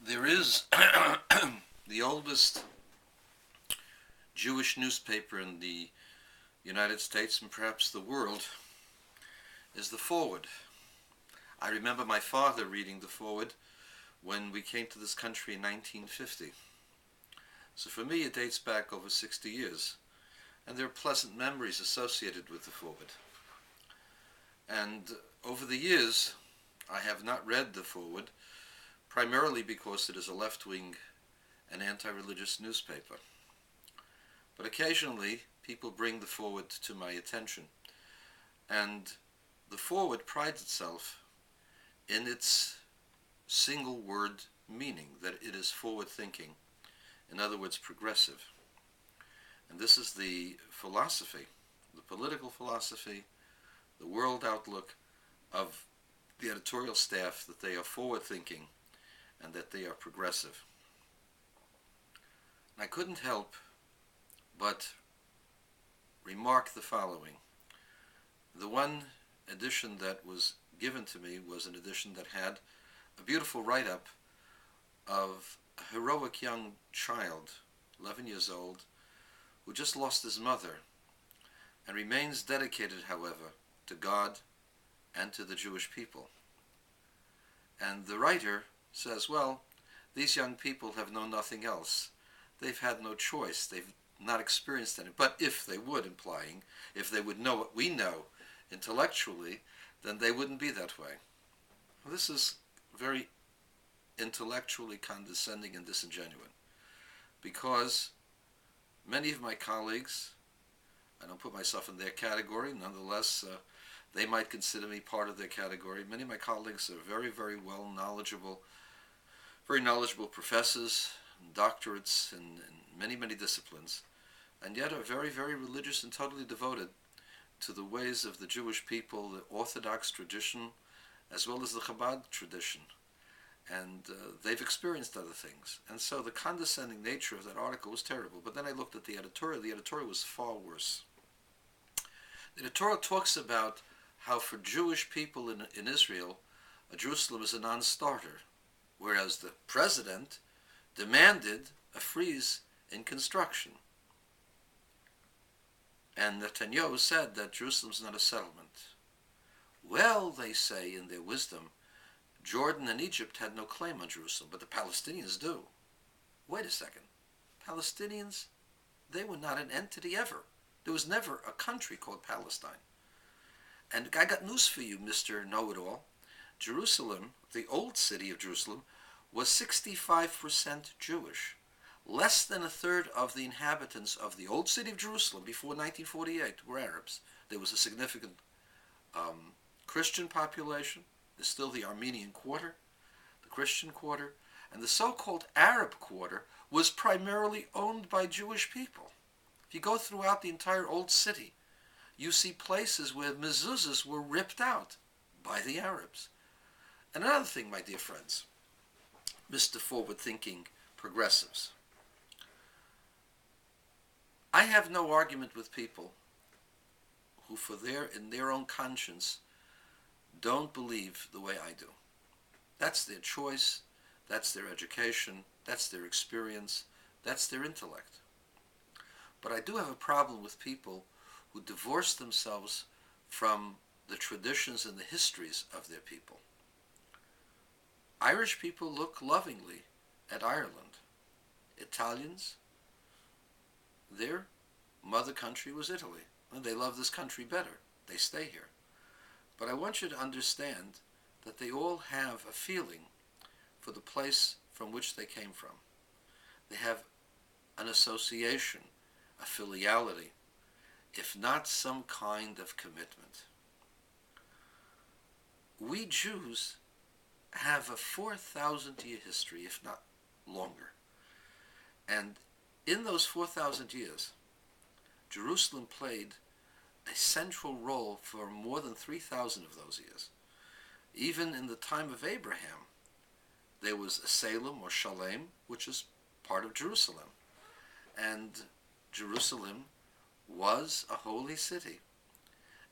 There is the oldest Jewish newspaper in the United States and perhaps the world is the Forward. I remember my father reading the Forward when we came to this country in 1950. So for me it dates back over 60 years, and there are pleasant memories associated with the Forward. And over the years I have not read the Forward, primarily because it is a left-wing and anti-religious newspaper. But occasionally people bring the Forward to my attention, and the Forward prides itself in its single word meaning, that it is forward thinking, in other words progressive. And this is the philosophy, the political philosophy, the world outlook of the editorial staff, that they are forward thinking and that they are progressive. And I couldn't help but remark the following. The one edition that was given to me was an edition that had a beautiful write-up of a heroic young child, 11 years old, who just lost his mother and remains dedicated, however, to God and to the Jewish people. And the writer says, well, these young people have known nothing else. They've had no choice. They've not experienced any. But if they would, implying, if they would know what we know intellectually, then they wouldn't be that way. Well, this is very intellectually condescending and disingenuous, because many of my colleagues, I don't put myself in their category, nonetheless, they might consider me part of their category. Many of my colleagues are very, very very knowledgeable professors, doctorates in many, many disciplines, and yet are very, very religious and totally devoted to the ways of the Jewish people, the Orthodox tradition, as well as the Chabad tradition. And they've experienced other things. And so the condescending nature of that article was terrible. But then I looked at the editorial. The editorial was far worse. The editorial talks about how for Jewish people in Israel, Jerusalem is a non-starter, whereas the president demanded a freeze in construction. And Netanyahu said that Jerusalem is not a settlement. Well, they say in their wisdom, Jordan and Egypt had no claim on Jerusalem, but the Palestinians do. Wait a second. Palestinians, they were not an entity ever. There was never a country called Palestine. And I got news for you, Mr. Know-it-all. Jerusalem, the old city of Jerusalem, was 65% Jewish. Less than a third of the inhabitants of the old city of Jerusalem before 1948 were Arabs. There was a significant Christian population. There's still the Armenian quarter, the Christian quarter, and the so-called Arab quarter was primarily owned by Jewish people. If you go throughout the entire old city, you see places where mezuzahs were ripped out by the Arabs. And another thing, my dear friends, Mr. Forward-thinking progressives, I have no argument with people who, in their own conscience, don't believe the way I do. That's their choice, that's their education, that's their experience, that's their intellect. But I do have a problem with people who divorce themselves from the traditions and the histories of their people. Irish people look lovingly at Ireland. Italians, their mother country was Italy, and they love this country better. They stay here. But I want you to understand that they all have a feeling for the place from which they came from. They have an association, a filiality, if not some kind of commitment. We Jews have a 4,000-year history, if not longer. And in those 4,000 years, Jerusalem played a central role for more than 3,000 of those years. Even in the time of Abraham, there was a Salem or Shalem, which is part of Jerusalem. And Jerusalem was a holy city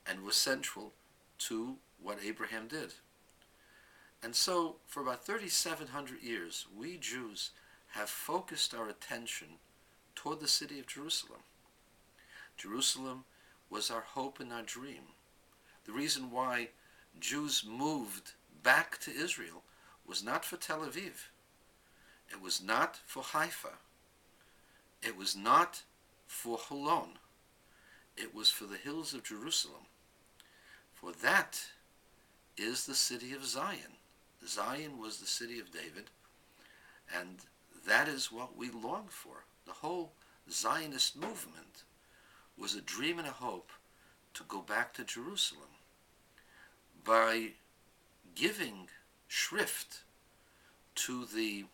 and was central to what Abraham did. And so, for about 3,700 years, we Jews have focused our attention toward the city of Jerusalem. Jerusalem was our hope and our dream. The reason why Jews moved back to Israel was not for Tel Aviv. It was not for Haifa. It was not for Holon. It was for the hills of Jerusalem. For that is the city of Zion. Zion was the city of David, and that is what we long for. The whole Zionist movement was a dream and a hope to go back to Jerusalem. By giving shrift to the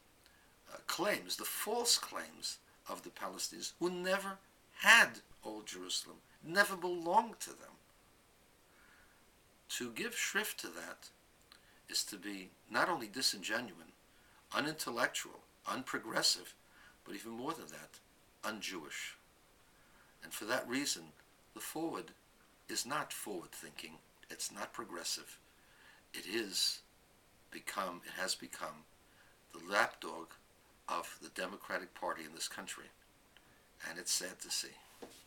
claims, the false claims of the Palestinians, who never had Old Jerusalem, never belonged to them. To give shrift to that is to be not only disingenuous, unintellectual, unprogressive, but even more than that, un-Jewish. And for that reason, the Forward is not forward-thinking. It's not progressive. It has become the lapdog of the Democratic Party in this country. And it's sad to see.